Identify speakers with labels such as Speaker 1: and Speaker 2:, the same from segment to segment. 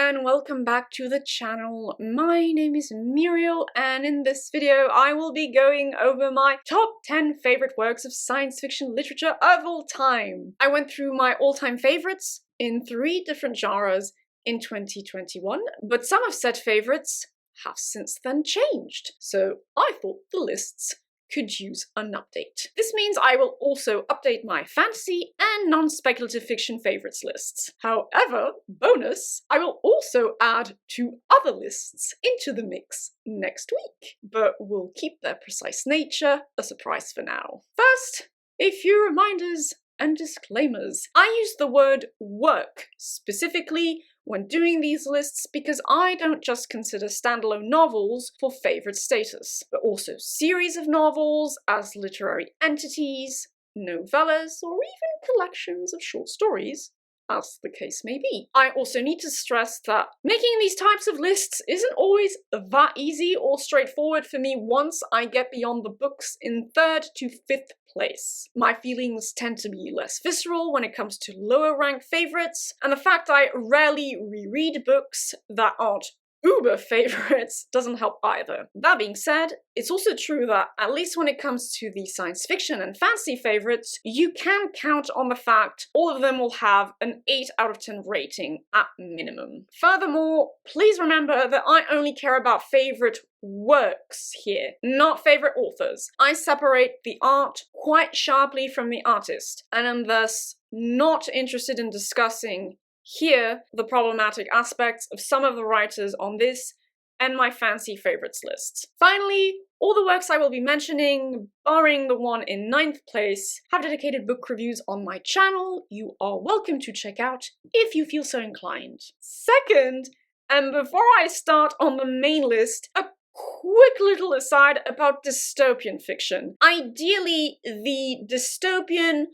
Speaker 1: and welcome back to the channel. My name is Muriel, and in this video I will be going over my top 10 favorite works of science fiction literature of all time. I went through my all-time favorites in 3 different genres in 2021, but some of said favorites have since then changed, so I thought the lists could use an update. This means I will also update my fantasy and non-speculative fiction favorites lists. However, bonus, I will also add 2 other lists into the mix next week, but we'll keep their precise nature a surprise for now. First, a few reminders and disclaimers. I use the word work specifically when doing these lists because I don't just consider standalone novels for favorite status, but also series of novels as literary entities, novellas, or even collections of short stories, as the case may be. I also need to stress that making these types of lists isn't always that easy or straightforward for me once I get beyond the books in 3rd to 5th place. My feelings tend to be less visceral when it comes to lower ranked favorites, and the fact I rarely reread books that aren't uber favorites doesn't help either. That being said, it's also true that, at least when it comes to the science fiction and fantasy favorites, you can count on the fact all of them will have an 8 out of 10 rating at minimum. Furthermore, please remember that I only care about favorite works here, not favorite authors. I separate the art quite sharply from the artist, and am thus not interested in discussing here the problematic aspects of some of the writers on this and my fancy favorites lists. Finally, all the works I will be mentioning, barring the one in 9th place, have dedicated book reviews on my channel you are welcome to check out if you feel so inclined. Second, and before I start on the main list, a quick little aside about dystopian fiction. Ideally, the dystopian,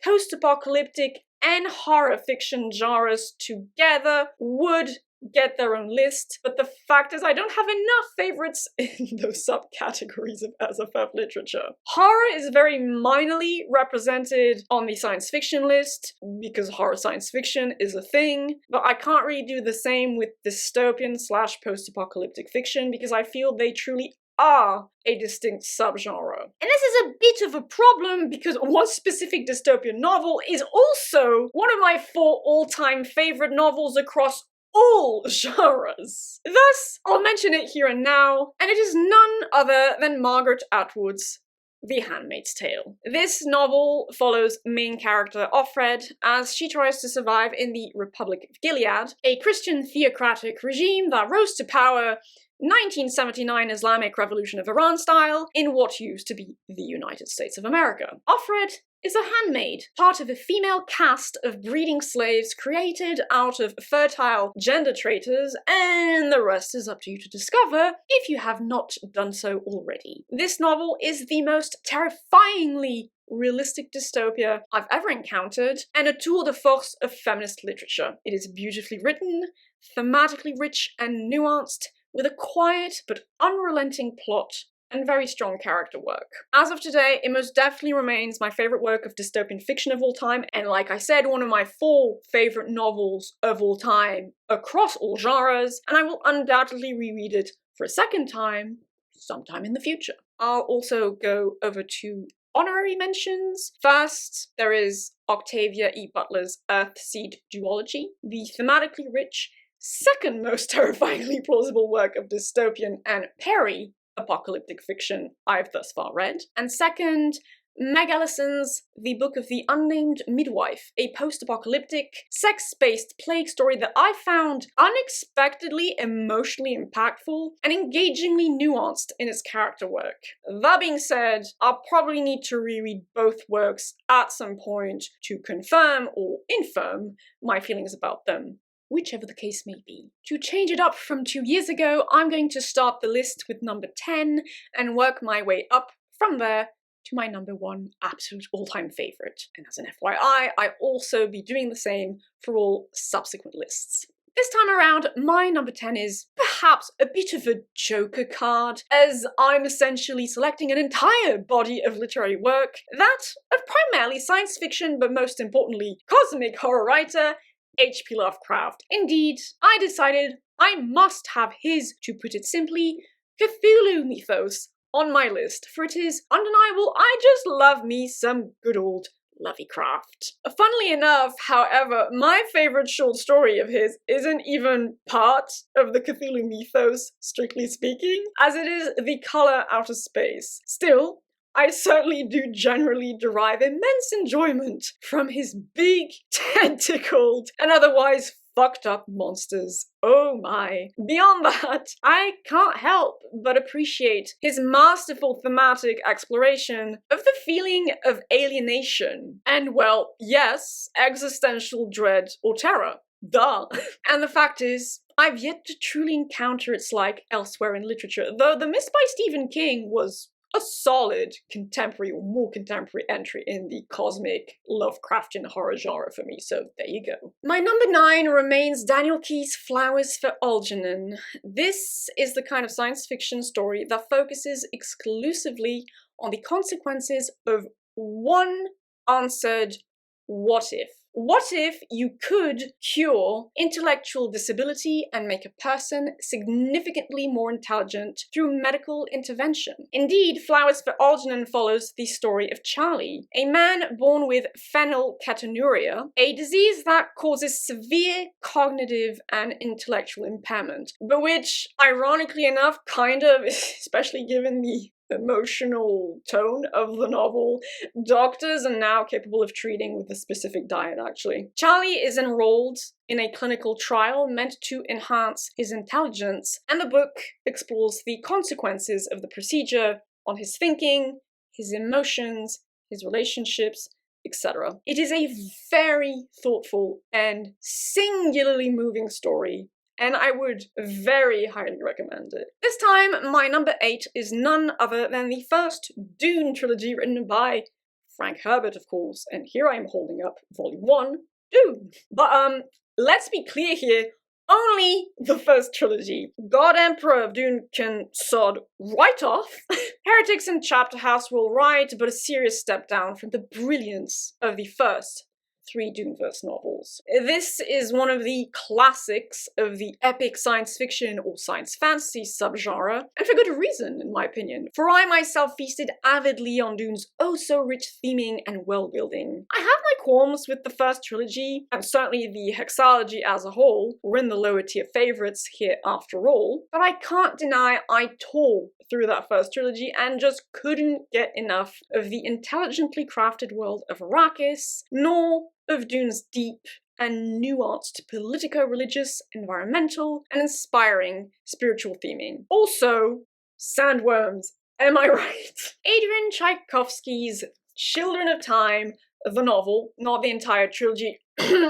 Speaker 1: post-apocalyptic, and horror fiction genres together would get their own list, but the fact is I don't have enough favorites in those subcategories of SFF literature. Horror is very minorly represented on the science fiction list, because horror science fiction is a thing, but I can't really do the same with dystopian / post-apocalyptic fiction because I feel they truly are a distinct subgenre. And this is a bit of a problem because one specific dystopian novel is also one of my 4 all-time favorite novels across all genres. Thus, I'll mention it here and now, and it is none other than Margaret Atwood's The Handmaid's Tale. This novel follows main character Offred as she tries to survive in the Republic of Gilead, a Christian theocratic regime that rose to power 1979 Islamic Revolution of Iran style in what used to be the United States of America. Offred is a handmaid, part of a female caste of breeding slaves created out of fertile gender traitors, and the rest is up to you to discover if you have not done so already. This novel is the most terrifyingly realistic dystopia I've ever encountered, and a tour de force of feminist literature. It is beautifully written, thematically rich and nuanced, with a quiet but unrelenting plot and very strong character work. As of today, it most definitely remains my favorite work of dystopian fiction of all time, and like I said, one of my 4 favorite novels of all time across all genres, and I will undoubtedly reread it for a second time sometime in the future. I'll also go over 2 honorary mentions. First, there is Octavia E. Butler's Earthseed duology, the thematically rich, second most terrifyingly plausible work of dystopian and peri-apocalyptic fiction I've thus far read. And second, Meg Ellison's The Book of the Unnamed Midwife, a post-apocalyptic, sex-based plague story that I found unexpectedly emotionally impactful and engagingly nuanced in its character work. That being said, I'll probably need to reread both works at some point to confirm or infirm my feelings about them, whichever the case may be. To change it up from 2 years ago, I'm going to start the list with number 10 and work my way up from there to my number 1 absolute all-time favorite. And as an FYI, I'll also be doing the same for all subsequent lists. This time around, my number 10 is perhaps a bit of a joker card, as I'm essentially selecting an entire body of literary work that, of primarily science fiction, but most importantly, cosmic horror writer H.P. Lovecraft. Indeed, I decided I must have his, to put it simply, Cthulhu mythos on my list, for it is undeniable I just love me some good old Lovecraft. Funnily enough, however, my favorite short story of his isn't even part of the Cthulhu mythos, strictly speaking, as it is The Color Out of Space. Still, I certainly do generally derive immense enjoyment from his big, tentacled, and otherwise fucked up monsters. Oh my. Beyond that, I can't help but appreciate his masterful thematic exploration of the feeling of alienation. And well, yes, existential dread or terror. Duh. And the fact is, I've yet to truly encounter its like elsewhere in literature, though The Mist by Stephen King was a solid contemporary or more contemporary entry in the cosmic Lovecraftian horror genre for me, so there you go. My number 9 remains Daniel Keyes' Flowers for Algernon. This is the kind of science fiction story that focuses exclusively on the consequences of one answered what if. What if you could cure intellectual disability and make a person significantly more intelligent through medical intervention? Indeed, Flowers for Algernon follows the story of Charlie, a man born with phenylketonuria, a disease that causes severe cognitive and intellectual impairment, but which, ironically enough, kind of, especially given the emotional tone of the novel, doctors are now capable of treating with a specific diet, actually. Charlie is enrolled in a clinical trial meant to enhance his intelligence, and the book explores the consequences of the procedure on his thinking, his emotions, his relationships, etc. It is a very thoughtful and singularly moving story, and I would very highly recommend it. This time, my number 8 is none other than the first Dune trilogy written by Frank Herbert, of course, and here I am holding up Volume 1, Dune. But, let's be clear here, only the first trilogy. God Emperor of Dune can sod right off. Heretics and Chapter House were alright, but a serious step down from the brilliance of the first 3 Duneverse novels. This is one of the classics of the epic science fiction or science fantasy subgenre, and for good reason, in my opinion, for I myself feasted avidly on Dune's oh-so-rich theming and world-building. I have my qualms with the first trilogy, and certainly the hexalogy as a whole, we're in the lower tier favorites here after all, but I can't deny I tore through that first trilogy and just couldn't get enough of the intelligently crafted world of Arrakis, nor of Dune's deep and nuanced politico-religious, environmental, and inspiring spiritual theming. Also, sandworms, am I right? Adrian Tchaikovsky's Children of Time, the novel, not the entire trilogy,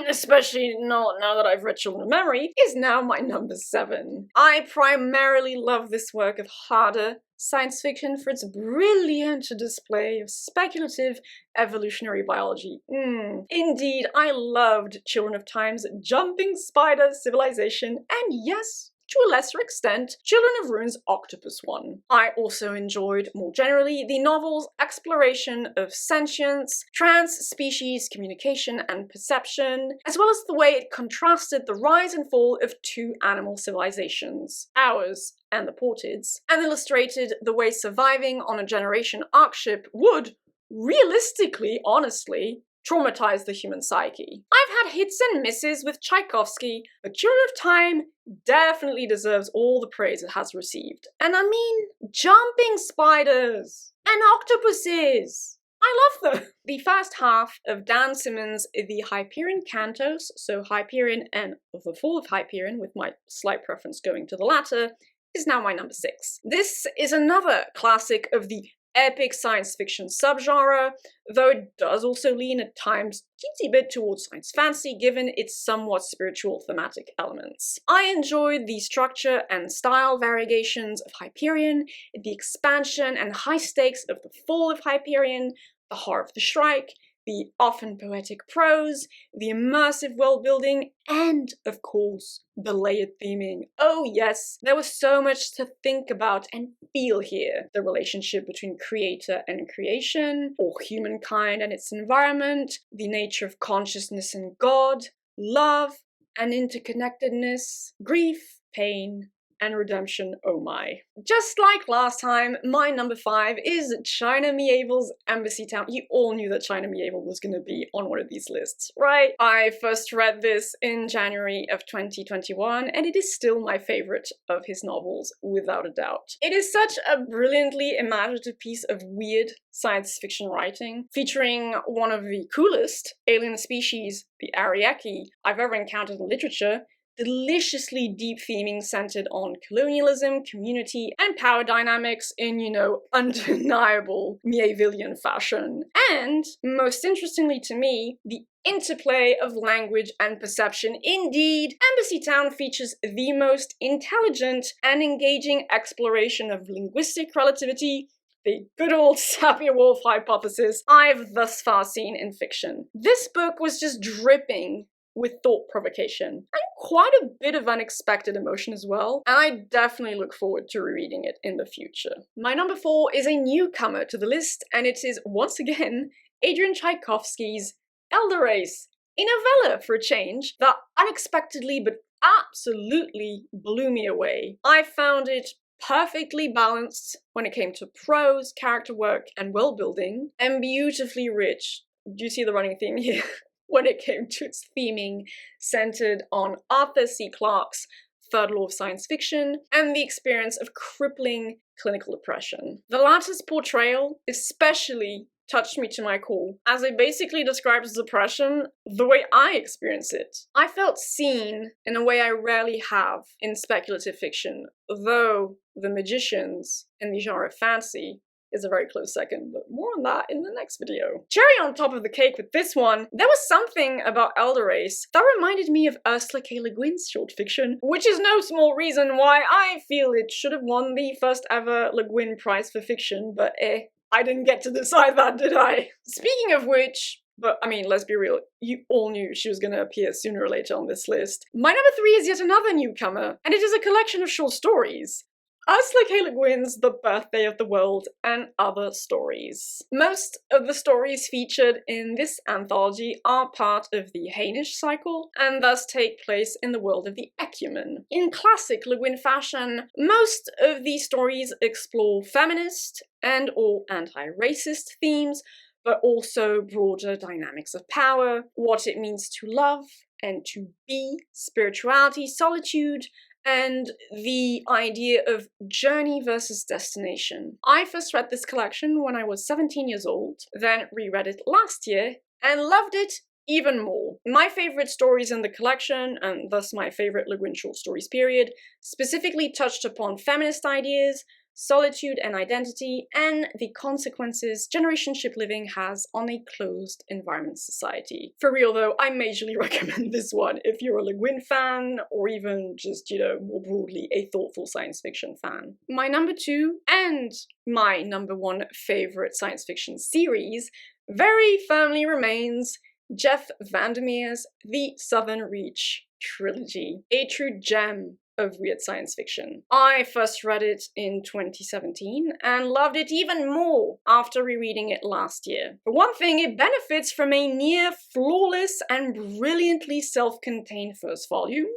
Speaker 1: especially not now that I've read Children of Memory, is now my number 7. I primarily love this work of harder science fiction for its brilliant display of speculative evolutionary biology. Indeed, I loved Children of Time's jumping spider civilization, and yes, to a lesser extent, Children of Rune's octopus one. I also enjoyed, more generally, the novel's exploration of sentience, trans-species communication and perception, as well as the way it contrasted the rise and fall of 2 animal civilizations, ours and the Portids, and illustrated the way surviving on a generation Ark ship would, realistically, honestly, traumatize the human psyche. I've had hits and misses with Tchaikovsky, but Children of Time definitely deserves all the praise it has received. And I mean, jumping spiders and octopuses! I love them! The first half of Dan Simmons' The Hyperion Cantos, so Hyperion and The Fall of Hyperion, with my slight preference going to the latter, is now my number 6. This is another classic of the epic science fiction subgenre, though it does also lean at times a teensy bit towards science fantasy given its somewhat spiritual thematic elements. I enjoyed the structure and style variegations of Hyperion, the expansion and high stakes of The Fall of Hyperion, the horror of the Shrike, the often poetic prose, the immersive world-building, and, of course, the layered theming. Oh yes, there was so much to think about and feel here. The relationship between creator and creation, or humankind and its environment, the nature of consciousness and God, love and interconnectedness, grief, pain, and redemption, oh my. Just like last time, my number 5 is China Miéville's Embassy Town. You all knew that China Miéville was gonna be on one of these lists, right? I first read this in January of 2021, and it is still my favorite of his novels, without a doubt. It is such a brilliantly imaginative piece of weird science fiction writing, featuring one of the coolest alien species, the Ariaki, I've ever encountered in literature, deliciously deep theming centered on colonialism, community, and power dynamics in, undeniable Miévillian fashion. And, most interestingly to me, the interplay of language and perception. Indeed, Embassy Town features the most intelligent and engaging exploration of linguistic relativity, the good old Sapir-Whorf hypothesis, I've thus far seen in fiction. This book was just dripping with thought provocation, and quite a bit of unexpected emotion as well, and I definitely look forward to rereading it in the future. My number 4 is a newcomer to the list, and it is, once again, Adrian Tchaikovsky's Elder Race, a novella for a change that unexpectedly but absolutely blew me away. I found it perfectly balanced when it came to prose, character work, and world building, and beautifully rich. Do you see the running theme here? When it came to its theming, centered on Arthur C. Clarke's third law of science fiction and the experience of crippling clinical depression. The latter's portrayal especially touched me to my core, as it basically describes depression the way I experience it. I felt seen in a way I rarely have in speculative fiction, though The Magicians in the genre of fantasy is a very close second, but more on that in the next video. Cherry on top of the cake with this one, there was something about Elder Race that reminded me of Ursula K. Le Guin's short fiction, which is no small reason why I feel it should have won the first ever Le Guin Prize for Fiction, but I didn't get to decide that, did I? Speaking of which, but I mean, let's be real, you all knew she was gonna appear sooner or later on this list. My number 3 is yet another newcomer, and it is a collection of short stories. Ursula K. Le Guin's The Birthday of the World and Other Stories. Most of the stories featured in this anthology are part of the Hainish cycle, and thus take place in the world of the Ecumen. In classic Le Guin fashion, most of these stories explore feminist and/or anti-racist themes, but also broader dynamics of power, what it means to love and to be, spirituality, solitude, and the idea of journey versus destination. I first read this collection when I was 17 years old, then reread it last year, and loved it even more. My favorite stories in the collection, and thus my favorite Le Guin short stories period, specifically touched upon feminist ideas, solitude and identity, and the consequences generationship living has on a closed environment society. For real though, I majorly recommend this one if you're a Le Guin fan, or even just, more broadly, a thoughtful science fiction fan. My number 2, and my number 1 favorite science fiction series, very firmly remains Jeff Vandermeer's The Southern Reach trilogy, a true gem of weird science fiction. I first read it in 2017 and loved it even more after rereading it last year. For one thing, it benefits from a near flawless and brilliantly self-contained first volume,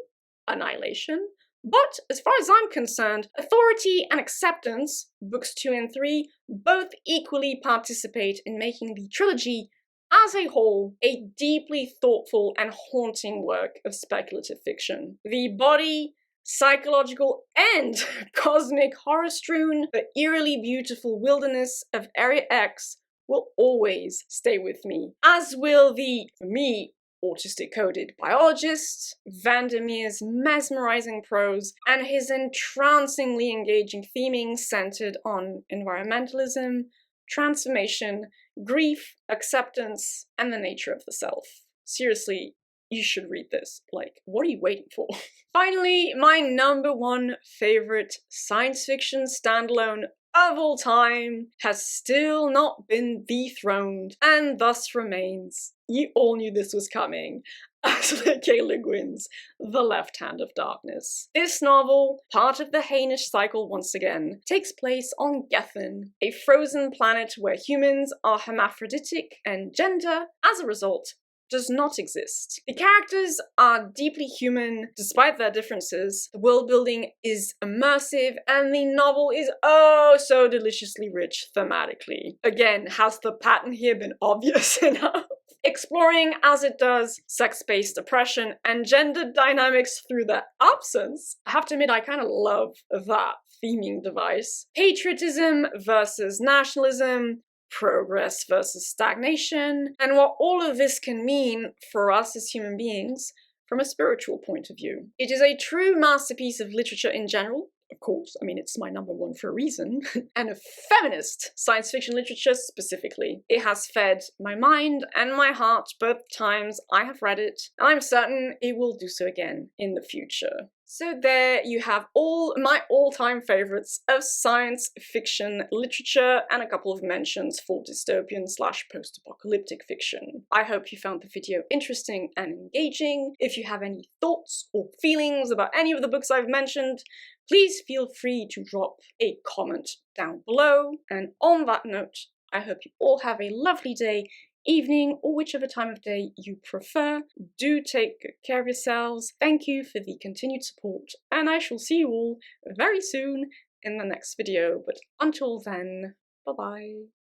Speaker 1: Annihilation, but as far as I'm concerned, Authority and Acceptance, books 2 and 3, both equally participate in making the trilogy as a whole, a deeply thoughtful and haunting work of speculative fiction. The body, psychological and cosmic horror-strewn, but eerily beautiful wilderness of Area X will always stay with me, as will the, for me, autistic-coded biologist, Vandermeer's mesmerizing prose, and his entrancingly engaging theming centered on environmentalism, transformation, grief, acceptance, and the nature of the self. Seriously, you should read this. Like, what are you waiting for? Finally, my number 1 favorite science fiction standalone of all time has still not been dethroned, and thus remains, you all knew this was coming, Ursula K. Le Guin's The Left Hand of Darkness. This novel, part of the Hainish cycle once again, takes place on Gethin, a frozen planet where humans are hermaphroditic and gender, as a result, does not exist. The characters are deeply human despite their differences, the world building is immersive, and the novel is oh so deliciously rich thematically. Again, has the pattern here been obvious enough? Exploring, as it does, sex-based oppression and gender dynamics through their absence. I have to admit, I kind of love that theming device. Patriotism versus nationalism, progress versus stagnation, and what all of this can mean for us as human beings from a spiritual point of view. It is a true masterpiece of literature in general. Of course, I mean, it's my #1 for a reason, and of feminist science fiction literature specifically. It has fed my mind and my heart both times I have read it, and I'm certain it will do so again in the future. So there you have all my all-time favorites of science fiction literature and a couple of mentions for dystopian / post-apocalyptic fiction. I hope you found the video interesting and engaging. If you have any thoughts or feelings about any of the books I've mentioned, please feel free to drop a comment down below. And on that note, I hope you all have a lovely day, evening, or whichever time of day you prefer. Do take good care of yourselves. Thank you for the continued support, and I shall see you all very soon in the next video. But until then, bye-bye.